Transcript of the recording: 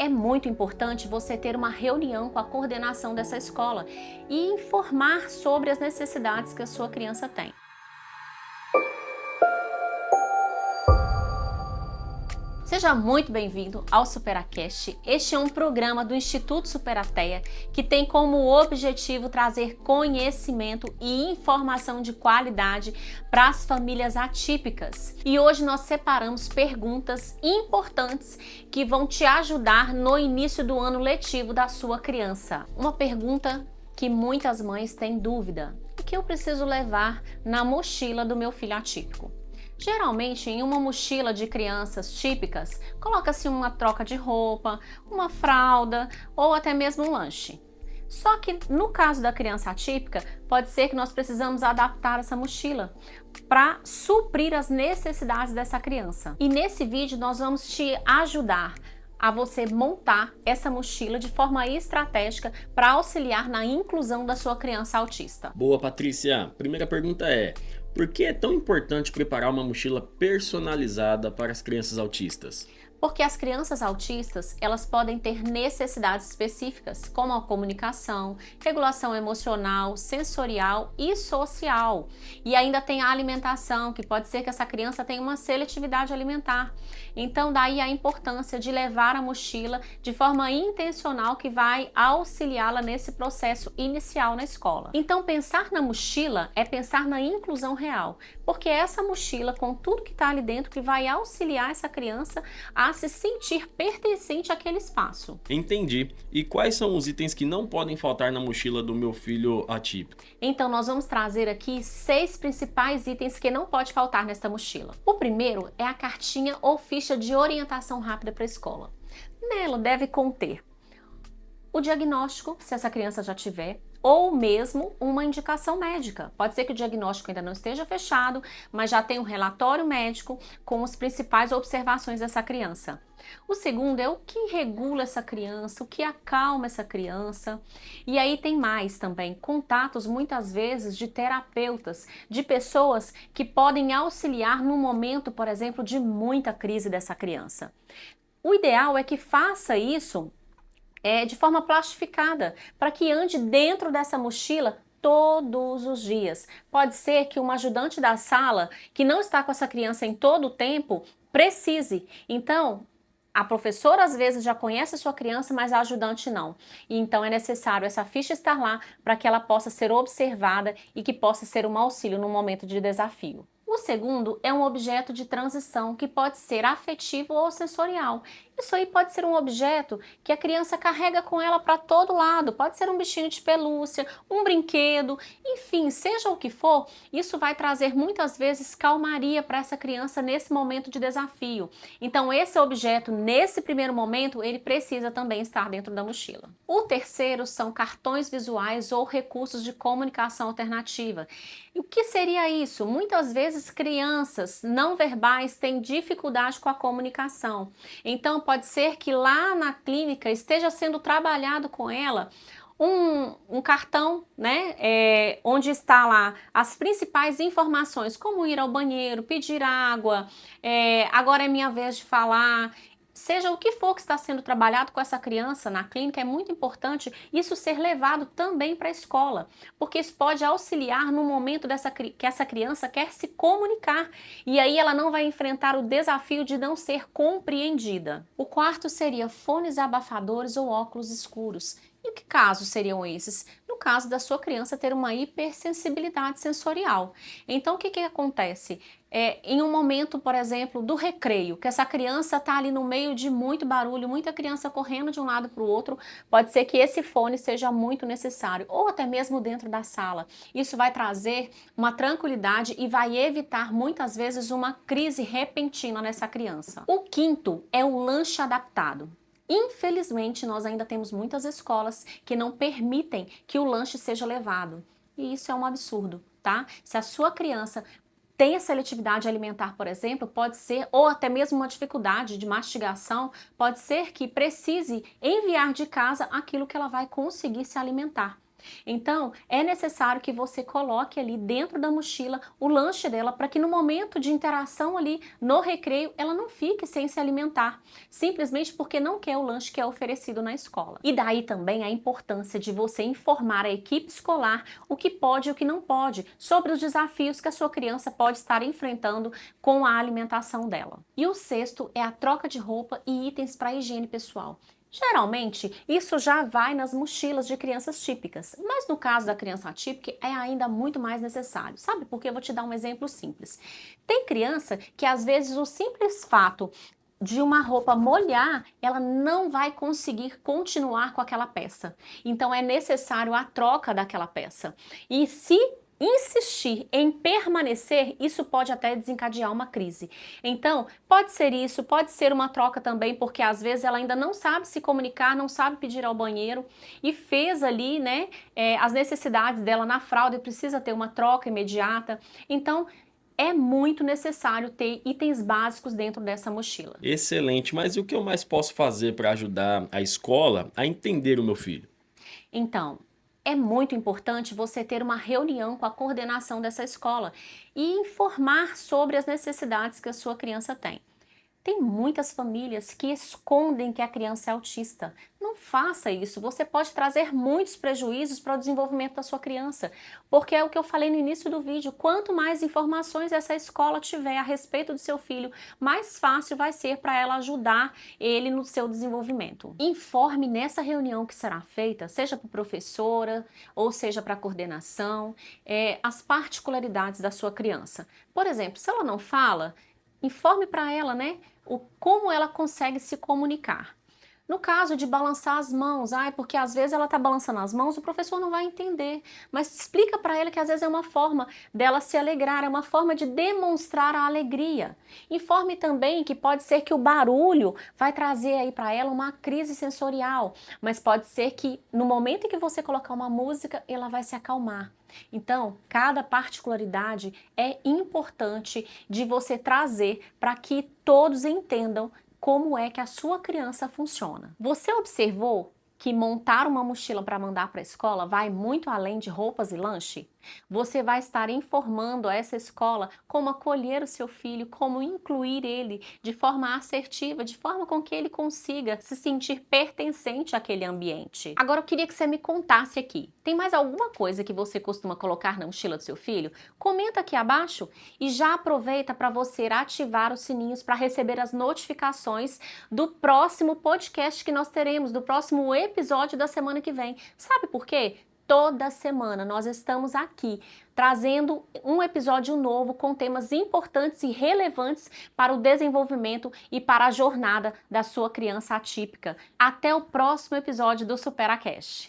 É muito importante você ter uma reunião com a coordenação dessa escola e informar sobre as necessidades que a sua criança tem. Seja muito bem-vindo ao Superacast. Este é um programa do Instituto Superateia que tem como objetivo trazer conhecimento e informação de qualidade para as famílias atípicas. E hoje nós separamos perguntas importantes que vão te ajudar no início do ano letivo da sua criança. Uma pergunta que muitas mães têm dúvida: o que eu preciso levar na mochila do meu filho atípico? Geralmente, em uma mochila de crianças típicas, coloca-se uma troca de roupa, uma fralda ou até mesmo um lanche. Só que no caso da criança atípica, pode ser que nós precisamos adaptar essa mochila para suprir as necessidades dessa criança. E nesse vídeo nós vamos te ajudar a você montar essa mochila de forma estratégica para auxiliar na inclusão da sua criança autista. Boa, Patrícia. Primeira pergunta é: por que é tão importante preparar uma mochila personalizada para as crianças autistas? Porque as crianças autistas, elas podem ter necessidades específicas, como a comunicação, regulação emocional, sensorial e social. E ainda tem a alimentação, que pode ser que essa criança tenha uma seletividade alimentar. Então, daí a importância de levar a mochila de forma intencional, que vai auxiliá-la nesse processo inicial na escola. Então, pensar na mochila é pensar na inclusão real, porque é essa mochila, com tudo que está ali dentro, que vai auxiliar essa criança a se sentir pertencente àquele espaço. Entendi. E quais são os itens que não podem faltar na mochila do meu filho atípico? Então nós vamos trazer aqui 6 principais itens que não pode faltar nesta mochila. O primeiro é a cartinha ou ficha de orientação rápida para a escola. Nela deve conter o diagnóstico, se essa criança já tiver, ou mesmo uma indicação médica. Pode ser que o diagnóstico ainda não esteja fechado, mas já tem um relatório médico com as principais observações dessa criança. O segundo é o que regula essa criança, o que acalma essa criança. E aí tem mais também, contatos muitas vezes de terapeutas, de pessoas que podem auxiliar no momento, por exemplo, de muita crise dessa criança. O ideal é que faça isso de forma plastificada, para que ande dentro dessa mochila todos os dias. Pode ser que uma ajudante da sala, que não está com essa criança em todo o tempo, precise. Então, a professora às vezes já conhece a sua criança, mas a ajudante não. E então é necessário essa ficha estar lá para que ela possa ser observada e que possa ser um auxílio no momento de desafio. O segundo é um objeto de transição, que pode ser afetivo ou sensorial. Isso aí pode ser um objeto que a criança carrega com ela para todo lado. Pode ser um bichinho de pelúcia, um brinquedo, enfim, seja o que for, isso vai trazer muitas vezes calmaria para essa criança nesse momento de desafio. Então esse objeto, nesse primeiro momento, ele precisa também estar dentro da mochila. O terceiro são cartões visuais ou recursos de comunicação alternativa. E o que seria isso? Muitas vezes crianças não verbais têm dificuldade com a comunicação. Então pode ser que lá na clínica esteja sendo trabalhado com ela um cartão, né, onde está lá as principais informações, como ir ao banheiro, pedir água, agora é minha vez de falar. Seja o que for que está sendo trabalhado com essa criança na clínica, é muito importante isso ser levado também para a escola, porque isso pode auxiliar no momento que essa criança quer se comunicar, e aí ela não vai enfrentar o desafio de não ser compreendida. O quarto seria fones abafadores ou óculos escuros. E que casos seriam esses? No caso da sua criança ter uma hipersensibilidade sensorial. Então o que acontece? Em um momento, por exemplo, do recreio, que essa criança está ali no meio de muito barulho, muita criança correndo de um lado para o outro, pode ser que esse fone seja muito necessário, ou até mesmo dentro da sala. Isso vai trazer uma tranquilidade e vai evitar muitas vezes uma crise repentina nessa criança. O quinto é o lanche adaptado. Infelizmente, nós ainda temos muitas escolas que não permitem que o lanche seja levado. E isso é um absurdo, tá? Se a sua criança tem a seletividade alimentar, por exemplo, pode ser, ou até mesmo uma dificuldade de mastigação, pode ser que precise enviar de casa aquilo que ela vai conseguir se alimentar. Então, é necessário que você coloque ali dentro da mochila o lanche dela para que no momento de interação ali no recreio ela não fique sem se alimentar, simplesmente porque não quer o lanche que é oferecido na escola. E daí também a importância de você informar a equipe escolar o que pode e o que não pode, sobre os desafios que a sua criança pode estar enfrentando com a alimentação dela. E o sexto é a troca de roupa e itens para higiene pessoal. Geralmente, isso já vai nas mochilas de crianças típicas, mas no caso da criança atípica é ainda muito mais necessário. Sabe por quê? Eu vou te dar um exemplo simples. Tem criança que às vezes o simples fato de uma roupa molhar, ela não vai conseguir continuar com aquela peça. Então é necessário a troca daquela peça. E se insistir em permanecer, isso pode até desencadear uma crise. Então, pode ser isso, pode ser uma troca também, porque às vezes ela ainda não sabe se comunicar, não sabe pedir ao banheiro e fez ali, né, as necessidades dela na fralda e precisa ter uma troca imediata. Então, é muito necessário ter itens básicos dentro dessa mochila. Excelente, mas e o que eu mais posso fazer para ajudar a escola a entender o meu filho? Então, é muito importante você ter uma reunião com a coordenação dessa escola e informar sobre as necessidades que a sua criança tem. Tem muitas famílias que escondem que a criança é autista. Não faça isso, você pode trazer muitos prejuízos para o desenvolvimento da sua criança, porque é o que eu falei no início do vídeo, quanto mais informações essa escola tiver a respeito do seu filho, mais fácil vai ser para ela ajudar ele no seu desenvolvimento. Informe nessa reunião que será feita, seja para a professora ou seja para a coordenação, as particularidades da sua criança. Por exemplo, se ela não fala, informe para ela, né, como ela consegue se comunicar. No caso de balançar as mãos, porque às vezes ela está balançando as mãos, o professor não vai entender, mas explica para ela que às vezes é uma forma dela se alegrar, é uma forma de demonstrar a alegria. Informe também que pode ser que o barulho vai trazer aí para ela uma crise sensorial, mas pode ser que no momento em que você colocar uma música, ela vai se acalmar. Então, cada particularidade é importante de você trazer para que todos entendam como é que a sua criança funciona. Você observou que montar uma mochila para mandar para a escola vai muito além de roupas e lanche? Você vai estar informando a essa escola como acolher o seu filho, como incluir ele de forma assertiva, de forma com que ele consiga se sentir pertencente àquele ambiente. Agora eu queria que você me contasse aqui, tem mais alguma coisa que você costuma colocar na mochila do seu filho? Comenta aqui abaixo e já aproveita para você ativar os sininhos para receber as notificações do próximo podcast que nós teremos, do próximo episódio da semana que vem. Sabe por quê? Toda semana nós estamos aqui trazendo um episódio novo com temas importantes e relevantes para o desenvolvimento e para a jornada da sua criança atípica. Até o próximo episódio do Supera Cash.